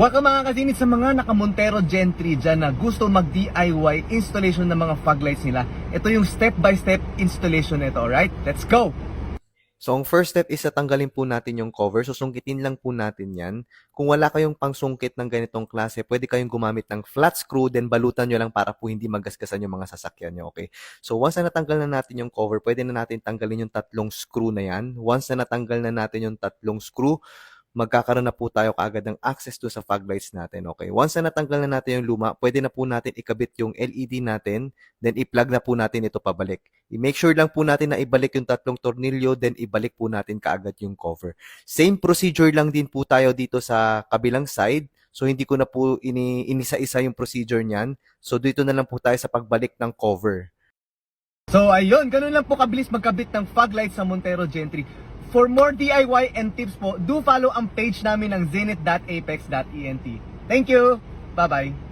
Welcome mga kasinit sa mga naka-Montero Gen 3 dyan na gusto mag-DIY installation ng mga fog lights nila. Ito yung step-by-step installation nito, alright? Let's go! So, ang first step is tatanggalin po natin yung cover. So, sungkitin lang po natin yan. Kung wala kayong pangsungkit ng ganitong klase, pwede kayong gumamit ng flat screw, then balutan nyo lang para po hindi magasgasan yung mga sasakyan nyo, okay? So, once na natanggal na natin yung cover, pwede na natin tanggalin yung tatlong screw na yan. Once na natanggal na natin yung tatlong screw, magkakaroon na po tayo kaagad ng access to sa fog lights natin, okay? Once na natanggal na natin yung luma, pwede na po natin ikabit yung LED natin, then i-plug na po natin ito pabalik. I-make sure lang po natin na ibalik yung tatlong tornilyo, then ibalik po natin kaagad yung cover. Same procedure lang din po tayo dito sa kabilang side. So, hindi ko na po inisa-isa yung procedure niyan. So, dito na lang po tayo sa pagbalik ng cover. So ayun, ganun lang po kabilis magkabit ng fog lights sa Montero Gen 3. For more DIY and tips po, do follow ang page namin ng zenith.apex.ent. Thank you! Bye-bye!